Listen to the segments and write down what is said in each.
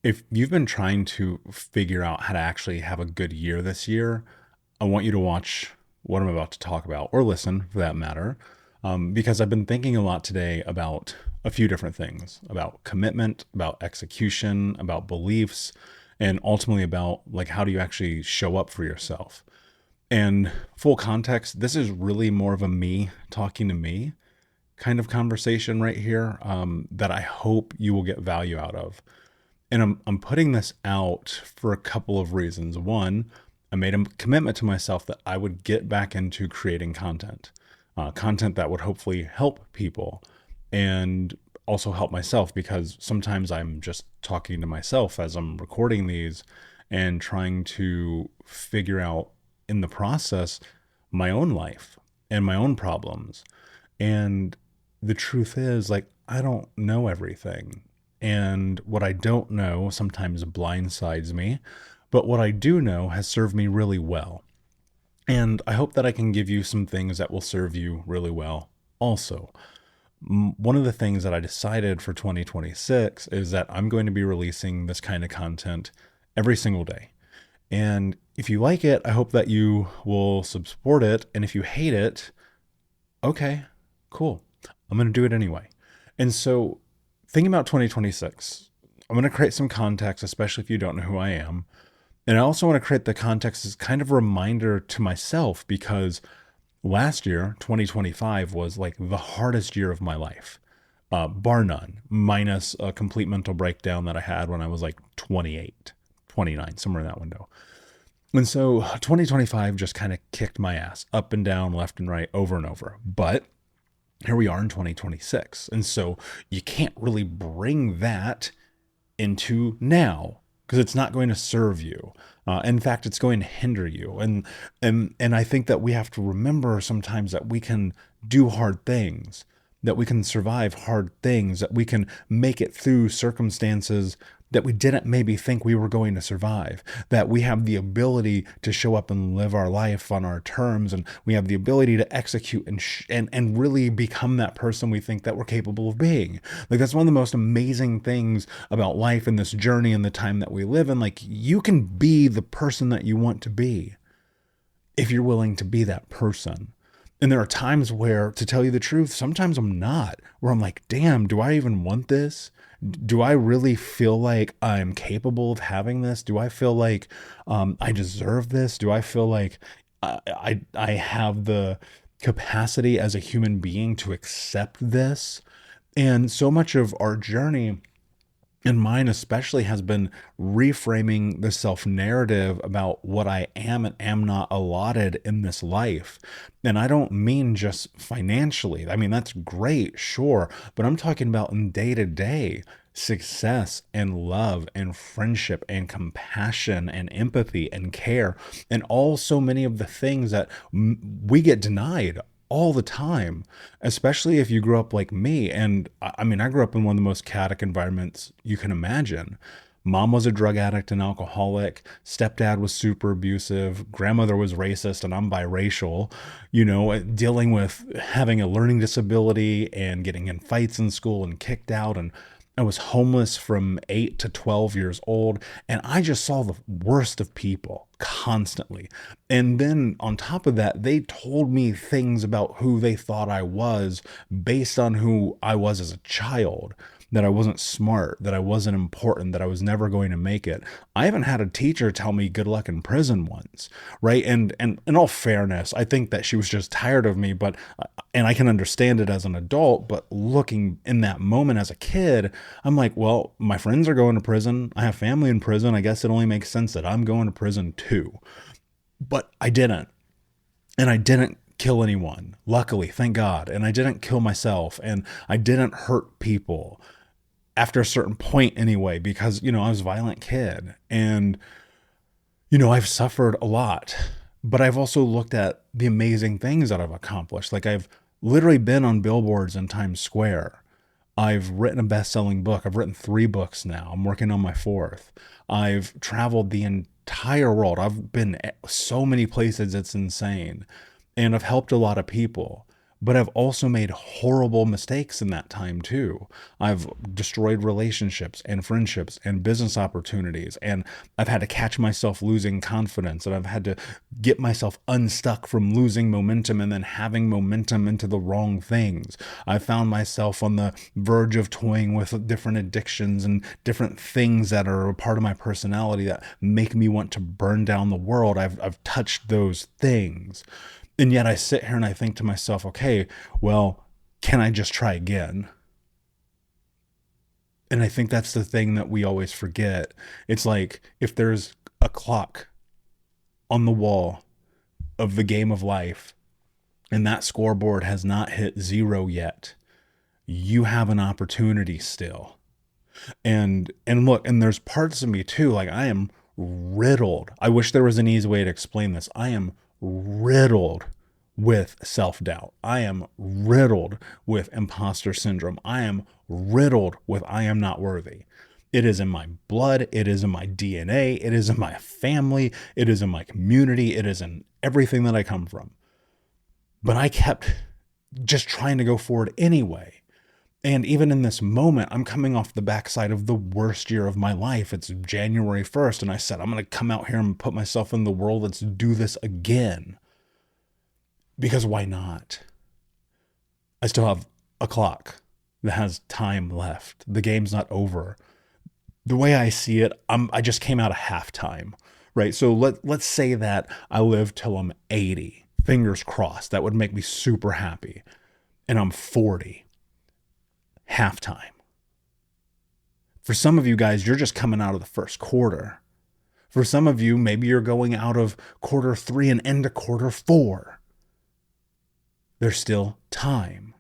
If you've been trying to figure out how to actually have a good year this year, I want you to watch what I'm about to talk about, or listen for that matter, because I've been thinking a lot today about a few different things about commitment, about execution, about beliefs, and ultimately about like how do you actually show up for yourself. And full context, this is really more of a me talking to me kind of conversation right here that I hope you will get value out of. And I'm putting this out for a couple of reasons. One, I made a commitment to myself that I would get back into creating content, content that would hopefully help people and also help myself, because sometimes I'm just talking to myself as I'm recording these and trying to figure out in the process my own life and my own problems. And the truth is, like, I don't know everything. And what I don't know sometimes blindsides me, but what I do know has served me really well. And I hope that I can give you some things that will serve you really well also. One of the things that I decided for 2026 is that I'm going to be releasing this kind of content every single day. And if you like it, I hope that you will support it. And if you hate it, okay, cool. I'm going to do it anyway. And so, thinking about 2026, I'm going to create some context, especially if you don't know who I am. And I also want to create the context as kind of a reminder to myself, because last year, 2025, was like the hardest year of my life, bar none, minus a complete mental breakdown that I had when I was like 28, 29, somewhere in that window. And so 2025 just kind of kicked my ass up and down, left and right, over and over. But here we are in 2026. And so you can't really bring that into now, because it's not going to serve you. In fact, it's going to hinder you. And I think that we have to remember sometimes that we can do hard things, that we can survive hard things, that we can make it through circumstances that we didn't maybe think we were going to survive, that we have the ability to show up and live our life on our terms, and we have the ability to execute and really become that person we think that we're capable of being. Like, that's one of the most amazing things about life and this journey and the time that we live in. Like, you can be the person that you want to be if you're willing to be that person. And there are times where, to tell you the truth, sometimes I'm not, where I'm like, damn, do I even want this? Do I really feel like I'm capable of having this? Do I feel like I deserve this? Do I feel like I have the capacity as a human being to accept this? And so much of our journey, and mine especially, has been reframing the self narrative about what I am and am not allotted in this life. And I don't mean just financially. I mean, that's great, sure. But I'm talking about in day to day success and love and friendship and compassion and empathy and care, and all so many of the things that we get denied all the time, especially if you grew up like me. And I mean, I grew up in one of the most chaotic environments you can imagine. Mom was a drug addict and alcoholic. Stepdad was super abusive. Grandmother was racist, and I'm biracial. Dealing with having a learning disability and getting in fights in school and kicked out. And I was homeless from 8 to 12 years old, and I just saw the worst of people constantly. And then on top of that, they told me things about who they thought I was based on who I was as a child, that I wasn't smart, that I wasn't important, that I was never going to make it. I haven't had a teacher tell me good luck in prison once, right? And in all fairness, I think that she was just tired of me, and I can understand it as an adult, but looking in that moment as a kid, I'm like, well, my friends are going to prison. I have family in prison. I guess it only makes sense that I'm going to prison too. But I didn't. And I didn't kill anyone, luckily, thank God. And I didn't kill myself, and I didn't hurt people after a certain point anyway, because, I was a violent kid, and, I've suffered a lot, but I've also looked at the amazing things that I've accomplished. Like, I've literally been on billboards in Times Square. I've written a best-selling book. I've written 3 books now. I'm working on my 4th. I've traveled the entire world. I've been so many places, it's insane. And I've helped a lot of people. But I've also made horrible mistakes in that time too. I've destroyed relationships and friendships and business opportunities. And I've had to catch myself losing confidence. And I've had to get myself unstuck from losing momentum and then having momentum into the wrong things. I found myself on the verge of toying with different addictions and different things that are a part of my personality that make me want to burn down the world. I've touched those things. And yet I sit here and I think to myself, okay, well, can I just try again? And I think that's the thing that we always forget. It's like if there's a clock on the wall of the game of life and that scoreboard has not hit 0 yet, you have an opportunity still. And look, and there's parts of me too, like I am riddled. I wish there was an easy way to explain this. I am riddled with self-doubt. I am riddled with imposter syndrome. I am riddled with I am not worthy. It is in my blood. It is in my DNA. It is in my family. It is in my community. It is in everything that I come from. But I kept just trying to go forward anyway. And even in this moment, I'm coming off the backside of the worst year of my life. It's January 1st. And I said, I'm going to come out here and put myself in the world. Let's do this again. Because why not? I still have a clock that has time left. The game's not over. The way I see it, I just came out of halftime, right? So let's say that I live till I'm 80. Fingers crossed. That would make me super happy. And I'm 40. Halftime. For some of you guys, you're just coming out of the first quarter. For some of you, maybe you're going out of quarter 3 and into quarter 4. There's still time.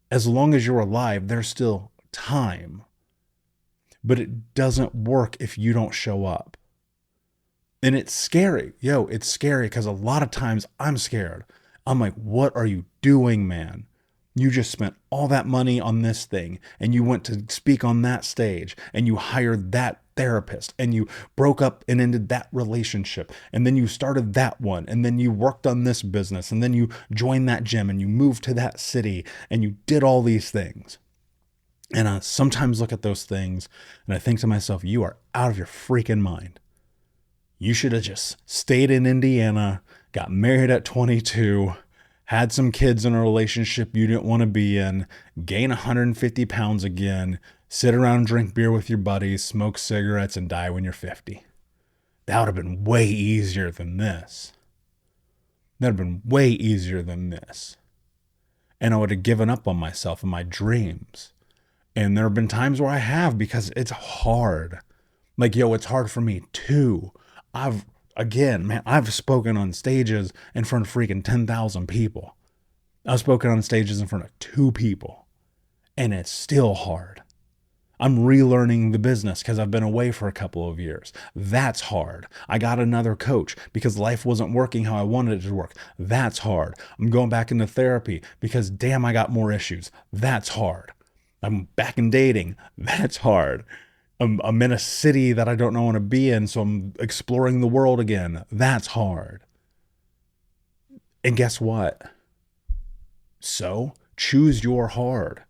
As long as you're alive, there's still time. But it doesn't work if you don't show up. And it's scary. It's scary because a lot of times I'm scared. I'm like, what are you doing, man? You just spent all that money on this thing and you went to speak on that stage and you hired that therapist and you broke up and ended that relationship and then you started that one and then you worked on this business and then you joined that gym and you moved to that city and you did all these things. And I sometimes look at those things and I think to myself, you are out of your freaking mind. You should have just stayed in Indiana, got married at 22, had some kids in a relationship you didn't want to be in, gain 150 pounds again, sit around and drink beer with your buddies, smoke cigarettes, and die when you're 50. That would have been way easier than this. That would have been way easier than this. And I would have given up on myself and my dreams. And there have been times where I have because it's hard. Like, it's hard for me too. I've spoken on stages in front of freaking 10,000 people. I've spoken on stages in front of 2 people. And it's still hard. I'm relearning the business because I've been away for a couple of years. That's hard. I got another coach because life wasn't working how I wanted it to work. That's hard. I'm going back into therapy because damn, I got more issues. That's hard. I'm back in dating. That's hard. I'm in a city that I don't know want to be in, so I'm exploring the world again. That's hard. And guess what? So choose your hard.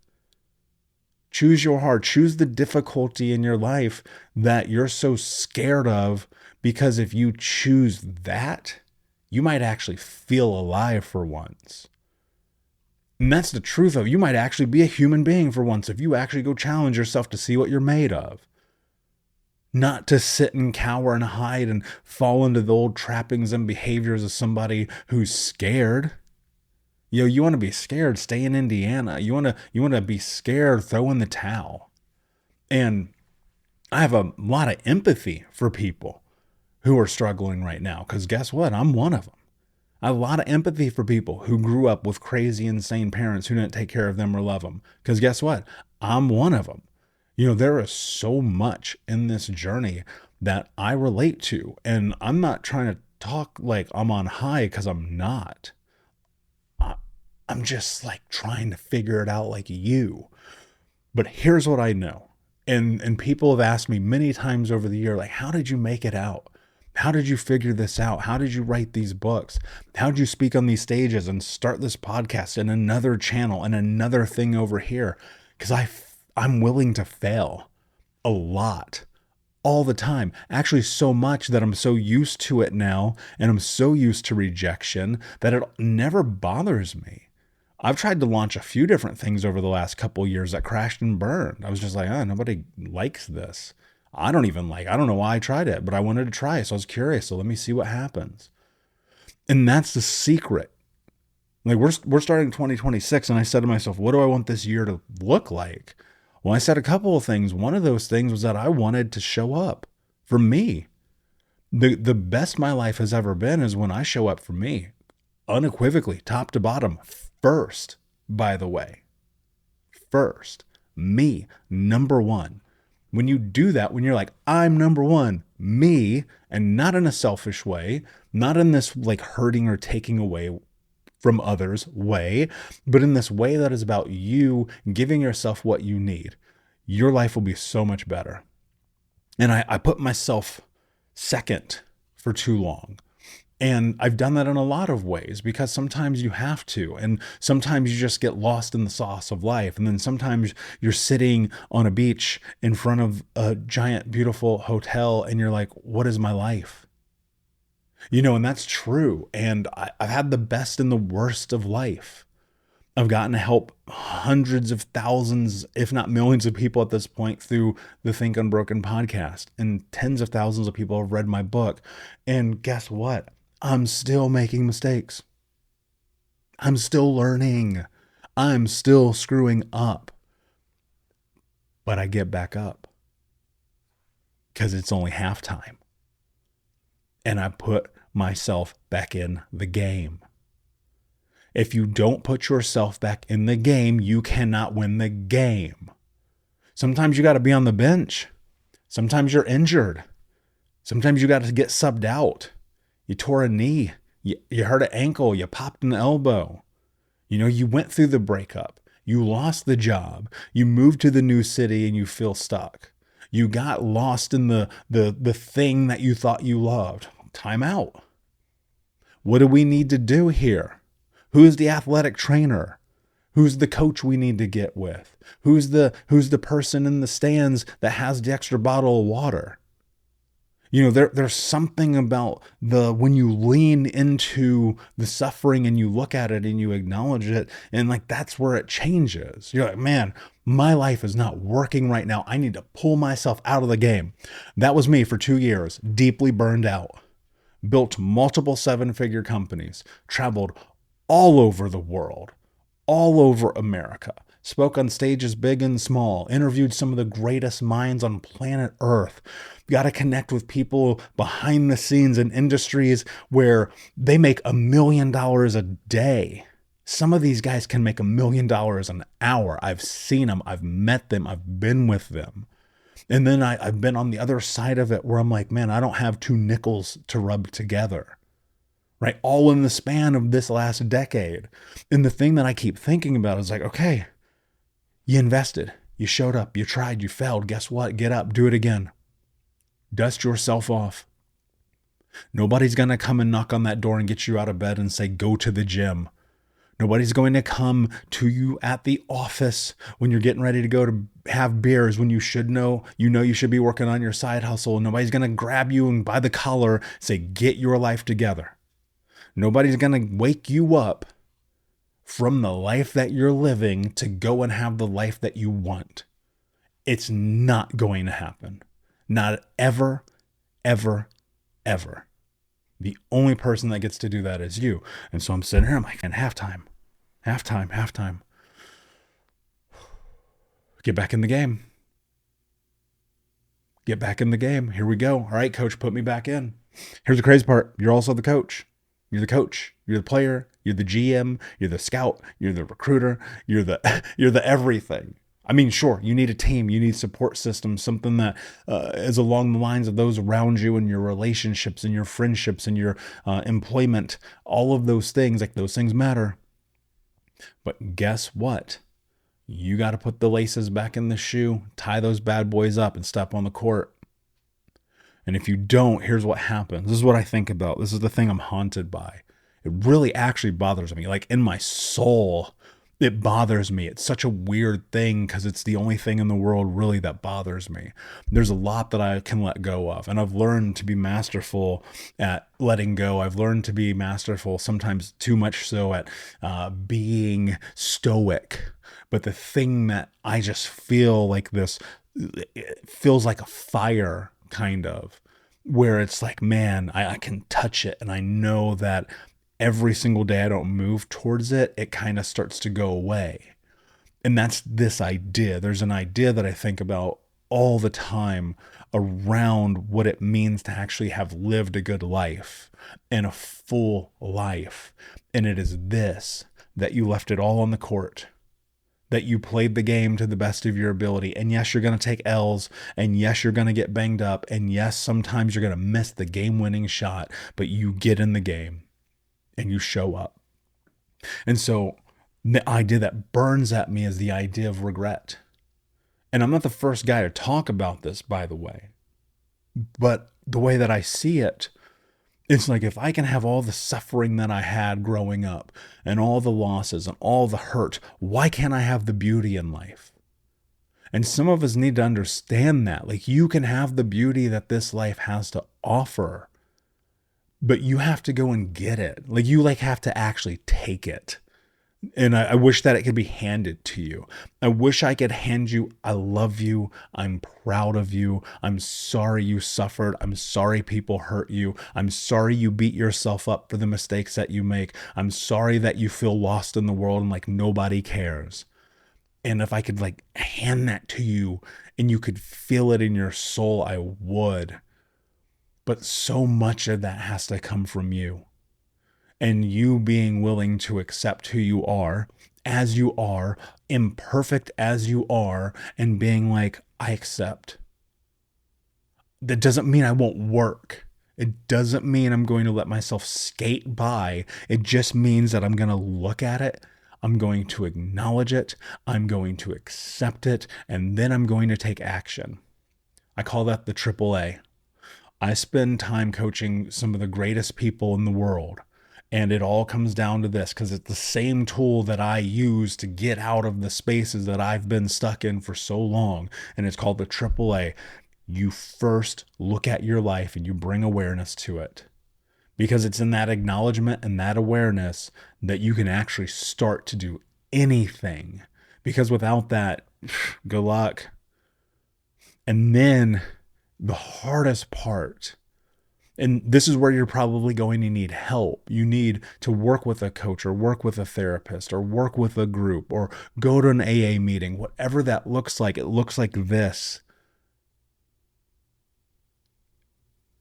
Choose your hard. Choose the difficulty in your life that you're so scared of, because if you choose that, you might actually feel alive for once. And that's the truth of it. You might actually be a human being for once if you actually go challenge yourself to see what you're made of. Not to sit and cower and hide and fall into the old trappings and behaviors of somebody who's scared. You want to be scared, stay in Indiana. You want to be scared, throw in the towel. And I have a lot of empathy for people who are struggling right now, because guess what? I'm one of them. I have a lot of empathy for people who grew up with crazy, insane parents who didn't take care of them or love them. Because guess what? I'm one of them. There is so much in this journey that I relate to. And I'm not trying to talk like I'm on high, because I'm not. I'm just like trying to figure it out like you. But here's what I know. And people have asked me many times over the year, like, how did you make it out? How did you figure this out? How did you write these books? How did you speak on these stages and start this podcast and another channel and another thing over here? Because I'm willing to fail a lot all the time. Actually, so much that I'm so used to it now, and I'm so used to rejection that it never bothers me. I've tried to launch a few different things over the last couple years that crashed and burned. I was just like, nobody likes this. I don't know why I tried it, but I wanted to try it. So I was curious. So let me see what happens. And that's the secret. Like we're starting 2026, and I said to myself, what do I want this year to look like? Well, I said a couple of things. One of those things was that I wanted to show up for me. The best my life has ever been is when I show up for me, unequivocally, top to bottom, first, by the way. First, me, number one. When you do that, when you're like, I'm number one, me, and not in a selfish way, not in this like hurting or taking away from others way, but in this way that is about you giving yourself what you need, your life will be so much better. And I put myself second for too long. And I've done that in a lot of ways because sometimes you have to, and sometimes you just get lost in the sauce of life. And then sometimes you're sitting on a beach in front of a giant, beautiful hotel and you're like, what is my life? And that's true. And I've had the best and the worst of life. I've gotten to help hundreds of thousands, if not millions of people at this point through the Think Unbroken podcast. And tens of thousands of people have read my book. And guess what? I'm still making mistakes. I'm still learning. I'm still screwing up. But I get back up because it's only halftime. And I put myself back in the game. If you don't put yourself back in the game, you cannot win the game. Sometimes you got to be on the bench. Sometimes you're injured. Sometimes you got to get subbed out. You tore a knee. You hurt an ankle. You popped an elbow. You went through the breakup. You lost the job. You moved to the new city and you feel stuck. You got lost in the thing that you thought you loved. Time out. What do we need to do here? Who's the athletic trainer? Who's the coach we need to get with? Who's the person in the stands that has the extra bottle of water? There's something about when you lean into the suffering and you look at it and you acknowledge it, and like that's where it changes. You're like, man, my life is not working right now. I need to pull myself out of the game. That was me for 2 years, deeply burned out. Built multiple 7-figure companies, traveled all over the world, all over America, spoke on stages big and small, interviewed some of the greatest minds on planet Earth, got to connect with people behind the scenes in industries where they make $1 million a day. Some of these guys can make $1 million an hour. I've seen them. I've met them. I've been with them. And then I've been on the other side of it where I'm like, man, I don't have 2 nickels to rub together. Right? All in the span of this last decade. And the thing that I keep thinking about is like, okay, you invested, you showed up, you tried, you failed. Guess what? Get up, do it again. Dust yourself off. Nobody's going to come and knock on that door and get you out of bed and say, go to the gym. Nobody's going to come to you at the office when you're getting ready to go to have beers when you you should be working on your side hustle. Nobody's going to grab you and by the collar say, get your life together. Nobody's going to wake you up from the life that you're living to go and have the life that you want. It's not going to happen. Not ever, ever, ever. The only person that gets to do that is you. And so I'm sitting here, I'm like, and halftime. Get back in the game. Get back in the game. Here we go. All right, coach, put me back in. Here's the crazy part. You're also the coach. You're the coach. You're the player. You're the GM. You're the scout. You're the recruiter. You're the everything. I mean, sure, you need a team. You need support systems, something that is along the lines of those around you and your relationships and your friendships and your employment. All of those things, like those things matter. But guess what? You got to put the laces back in the shoe, tie those bad boys up and step on the court. And if you don't, here's what happens. This is what I think about. This is the thing I'm haunted by. It really actually bothers me. Like in my soul, it bothers me. It's such a weird thing because it's the only thing in the world really that bothers me. There's a lot that I can let go of. And I've learned to be masterful at letting go. I've learned to be masterful, sometimes too much so, at being stoic. But the thing that I just feel like this, it feels like a fire kind of, where it's like, man, I can touch it. And I know that every single day I don't move towards it, it kind of starts to go away. And that's this idea. There's an idea that I think about all the time around what it means to actually have lived a good life and a full life. And it is this, that you left it all on the court, that you played the game to the best of your ability. And yes, you're going to take L's, and yes, you're going to get banged up, and yes, sometimes you're going to miss the game-winning shot, but you get in the game and you show up. And so the idea that burns at me is the idea of regret. And I'm not the first guy to talk about this, by the way, but the way that I see it, it's like, if I can have all the suffering that I had growing up and all the losses and all the hurt, why can't I have the beauty in life? And some of us need to understand that. Like, you can have the beauty that this life has to offer, but you have to go and get it. Like, you have to actually take it. And I wish that it could be handed to you. I wish I could hand you, I love you, I'm proud of you, I'm sorry you suffered, I'm sorry people hurt you, I'm sorry you beat yourself up for the mistakes that you make, I'm sorry that you feel lost in the world and like nobody cares. And if I could hand that to you and you could feel it in your soul, I would. But so much of that has to come from you. And you being willing to accept who you are, as you are, imperfect as you are, and being like, I accept. That doesn't mean I won't work. It doesn't mean I'm going to let myself skate by. It just means that I'm going to look at it, I'm going to acknowledge it, I'm going to accept it, and then I'm going to take action. I call that the AAA. I spend time coaching some of the greatest people in the world. And it all comes down to this, because it's the same tool that I use to get out of the spaces that I've been stuck in for so long. And it's called the AAA. You first look at your life and you bring awareness to it, because it's in that acknowledgement and that awareness that you can actually start to do anything. Because without that, good luck. And then the hardest part, and this is where you're probably going to need help. You need to work with a coach or work with a therapist or work with a group or go to an AA meeting, whatever that looks like. It looks like this.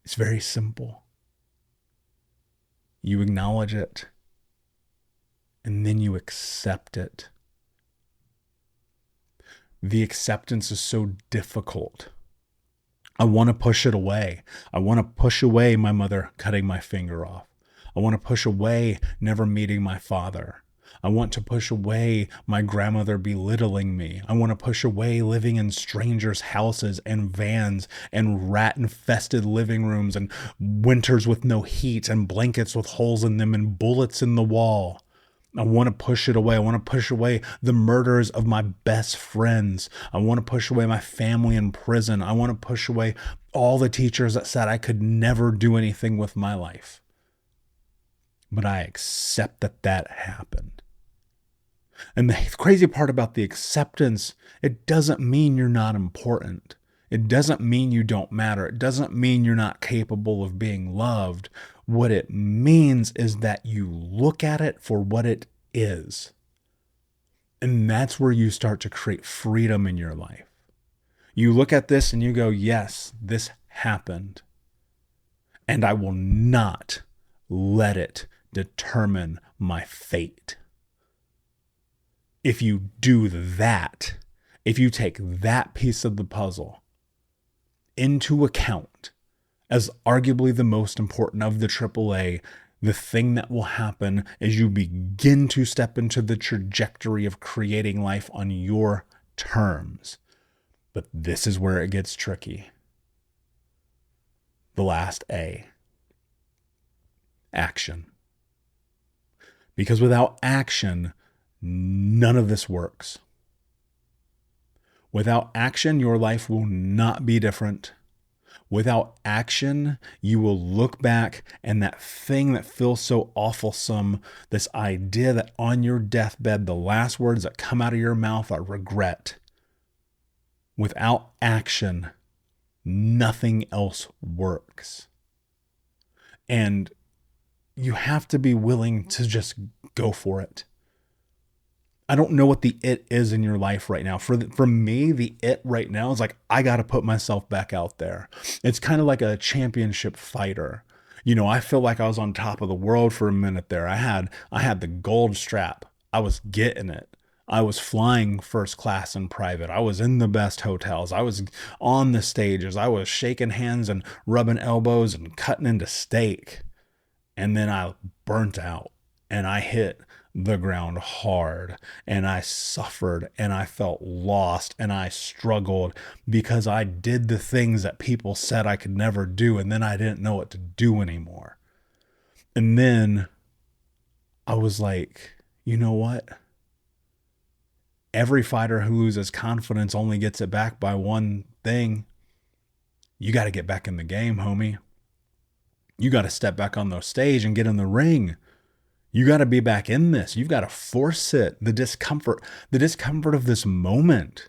It's very simple. You acknowledge it, and then you accept it. The acceptance is so difficult. I want to push it away. I want to push away my mother cutting my finger off. I want to push away never meeting my father. I want to push away my grandmother belittling me. I want to push away living in strangers' houses and vans and rat-infested living rooms and winters with no heat and blankets with holes in them and bullets in the wall. I want to push it away. I want to push away the murders of my best friends. I want to push away my family in prison. I want to push away all the teachers that said I could never do anything with my life. But I accept that that happened. And the crazy part about the acceptance, it doesn't mean you're not important. It doesn't mean you don't matter. It doesn't mean you're not capable of being loved. What it means is that you look at it for what it is. And that's where you start to create freedom in your life. You look at this and you go, yes, this happened. And I will not let it determine my fate. If you do that, if you take that piece of the puzzle into account as arguably the most important of the AAA, the thing that will happen is you begin to step into the trajectory of creating life on your terms. But this is where it gets tricky. the last A, action. Because without action, none of this works. Without action, your life will not be different. Without action, you will look back and that thing that feels so awfulsome, this idea that on your deathbed, the last words that come out of your mouth are regret. Without action, nothing else works. And you have to be willing to just go for it. I don't know what the it is in your life right now. For me, the it right now is like, I got to put myself back out there. It's kind of like a championship fighter. I feel like I was on top of the world for a minute there. I had the gold strap. I was getting it. I was flying first class in private. I was in the best hotels. I was on the stages. I was shaking hands and rubbing elbows and cutting into steak. And then I burnt out and I hit the ground hard and I suffered and I felt lost and I struggled because I did the things that people said I could never do. And then I didn't know what to do anymore. And then I was like, you know what? Every fighter who loses confidence only gets it back by one thing. You got to get back in the game, homie. You got to step back on the stage and get in the ring. You got to be back in this. You've got to force it. The discomfort of this moment.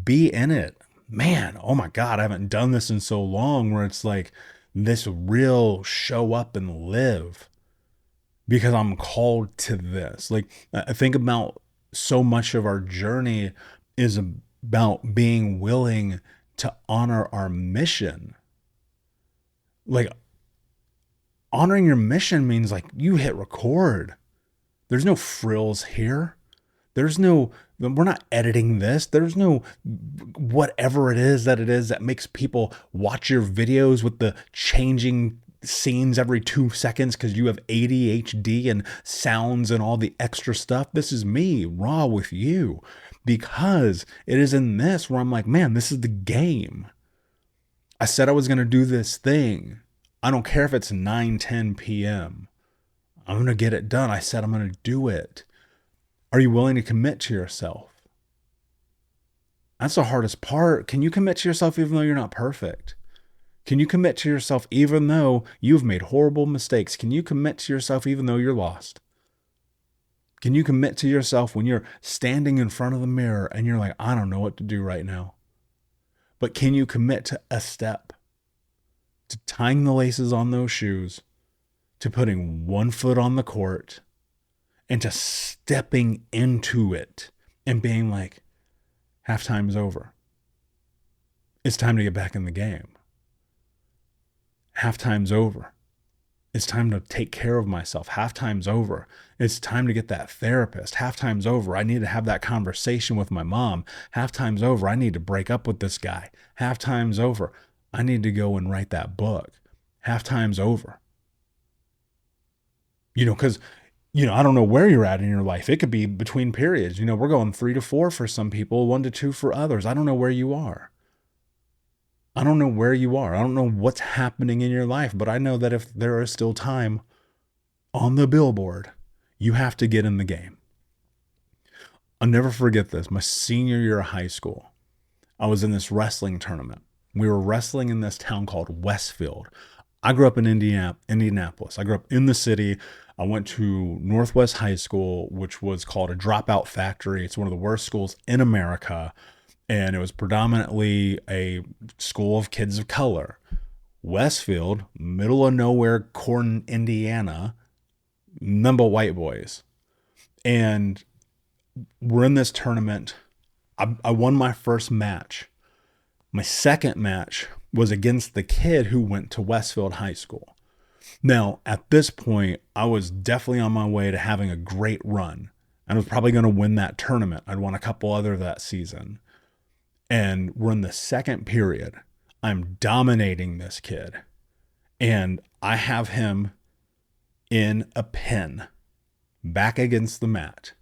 Be in it. Man, oh my God, I haven't done this in so long where it's like this real show up and live because I'm called to this. Like, I think about so much of our journey is about being willing to honor our mission. Like, honoring your mission means like you hit record. There's no frills here. We're not editing this. There's no whatever it is that makes people watch your videos with the changing scenes every 2 seconds because you have ADHD and sounds and all the extra stuff. This is me raw with you because it is in this where I'm like, man, this is the game. I said I was going to do this thing. I don't care if it's 9:10 p.m. I'm going to get it done. I said I'm going to do it. Are you willing to commit to yourself? That's the hardest part. Can you commit to yourself even though you're not perfect? Can you commit to yourself even though you've made horrible mistakes? Can you commit to yourself even though you're lost? Can you commit to yourself when you're standing in front of the mirror and you're like, I don't know what to do right now? But can you commit to a step? To tying the laces on those shoes, to putting one foot on the court, and to stepping into it and being like, halftime's over. It's time to get back in the game. Halftime's over. It's time to take care of myself. Halftime's over. It's time to get that therapist. Halftime's over. I need to have that conversation with my mom. Halftime's over. I need to break up with this guy. Halftime's over. I need to go and write that book. Halftime's over. Because, I don't know where you're at in your life. It could be between periods. We're going 3 to 4 for some people, 1 to 2 for others. I don't know where you are. I don't know where you are. I don't know what's happening in your life, but I know that if there is still time on the billboard, you have to get in the game. I'll never forget this. My senior year of high school, I was in this wrestling tournament. We were wrestling in this town called Westfield. I grew up in Indianapolis. I grew up in the city. I went to Northwest High School, which was called a dropout factory. It's one of the worst schools in America. And it was predominantly a school of kids of color. Westfield, middle of nowhere, Corn, Indiana, none but white boys. And we're in this tournament. I won my first match. My second match was against the kid who went to Westfield High School. Now, at this point, I was definitely on my way to having a great run. I was probably going to win that tournament. I'd won a couple other that season. And we're in the second period. I'm dominating this kid. And I have him in a pin back against the mat.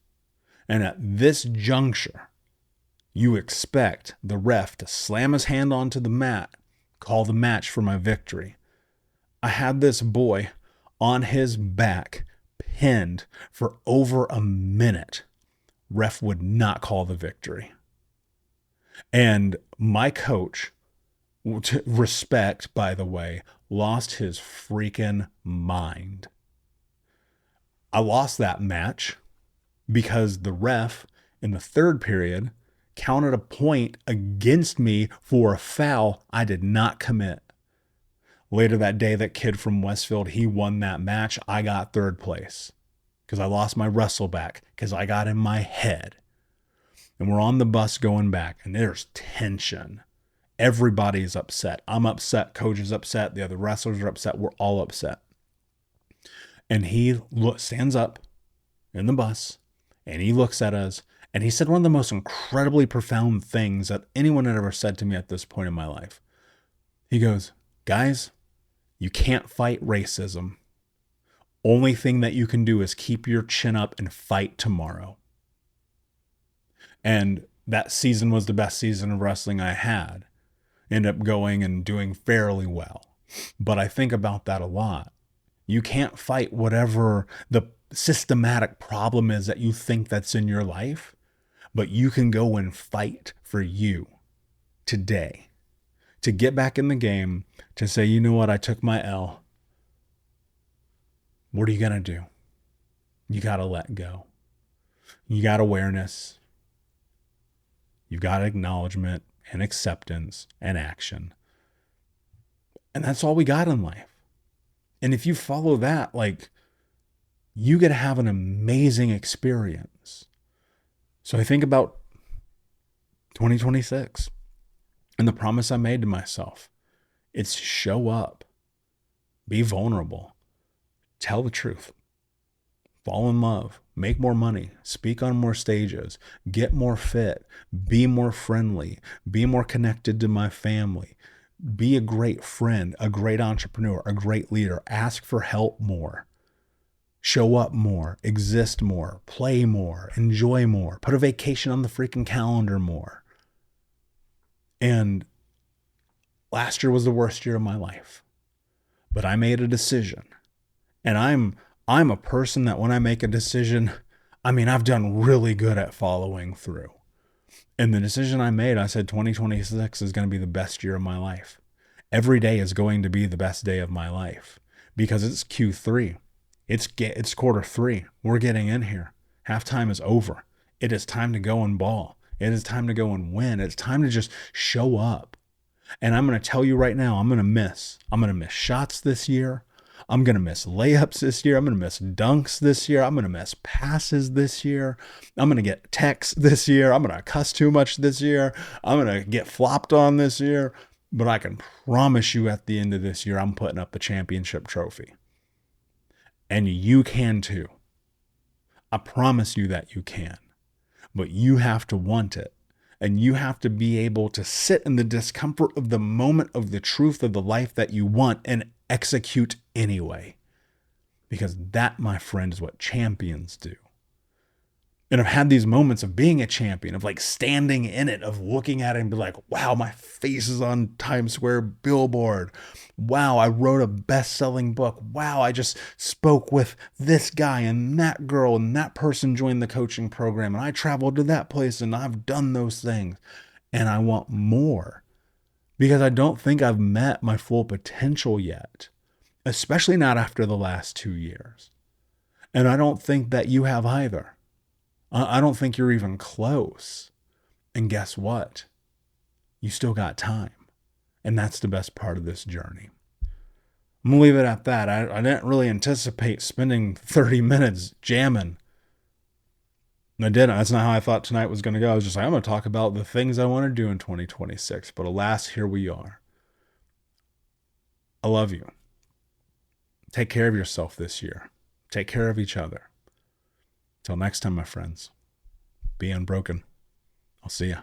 And at this juncture, you expect the ref to slam his hand onto the mat, call the match for my victory. I had this boy on his back, pinned for over a minute. Ref would not call the victory. And my coach, respect, by the way, lost his freaking mind. I lost that match because the ref in the third period counted a point against me for a foul I did not commit. Later that day, that kid from Westfield, he won that match. I got third place because I lost my wrestle back because I got in my head. And we're on the bus going back, and there's tension. Everybody's upset. I'm upset. Coach is upset. The other wrestlers are upset. We're all upset. And he stands up in the bus, and he looks at us, and he said one of the most incredibly profound things that anyone had ever said to me at this point in my life. He goes, guys, you can't fight racism. Only thing that you can do is keep your chin up and fight tomorrow. And that season was the best season of wrestling I had. Ended up going and doing fairly well. But I think about that a lot. You can't fight whatever the systematic problem is that you think that's in your life, but you can go and fight for you today to get back in the game, to say, you know what, I took my L. What are you going to do? You got to let go. You got awareness. You've got acknowledgement and acceptance and action. And that's all we got in life. And if you follow that, like, you get to have an amazing experience. So I think about 2026 and the promise I made to myself. It's show up, be vulnerable, tell the truth, fall in love, make more money, speak on more stages, get more fit, be more friendly, be more connected to my family, be a great friend, a great entrepreneur, a great leader, ask for help more, show up more, exist more, play more, enjoy more, put a vacation on the freaking calendar more. And last year was the worst year of my life, but I made a decision. And I'm a person that when I make a decision, I've done really good at following through. And the decision I made, I said 2026 is going to be the best year of my life. Every day is going to be the best day of my life because it's Q3. It's quarter 3. We're getting in here. Halftime is over. It is time to go and ball. It is time to go and win. It's time to just show up. And I'm going to tell you right now, I'm going to miss shots this year. I'm going to miss layups this year. I'm going to miss dunks this year. I'm going to miss passes this year. I'm going to get texts this year. I'm going to cuss too much this year. I'm going to get flopped on this year. But I can promise you at the end of this year, I'm putting up the championship trophy. And you can too. I promise you that you can. But you have to want it. And you have to be able to sit in the discomfort of the moment of the truth of the life that you want and execute anyway. Because that, my friend, is what champions do. And I've had these moments of being a champion, of like standing in it, of looking at it and be like, wow, my face is on Times Square billboard. Wow, I wrote a best-selling book. Wow, I just spoke with this guy and that girl and that person joined the coaching program and I traveled to that place and I've done those things. And I want more because I don't think I've met my full potential yet, especially not after the last 2 years. And I don't think that you have either. I don't think you're even close. And guess what? You still got time. And that's the best part of this journey. I'm going to leave it at that. I didn't really anticipate spending 30 minutes jamming. And I didn't. That's not how I thought tonight was going to go. I was just like, I'm going to talk about the things I want to do in 2026. But alas, here we are. I love you. Take care of yourself this year. Take care of each other. Till next time, my friends, be unbroken. I'll see ya.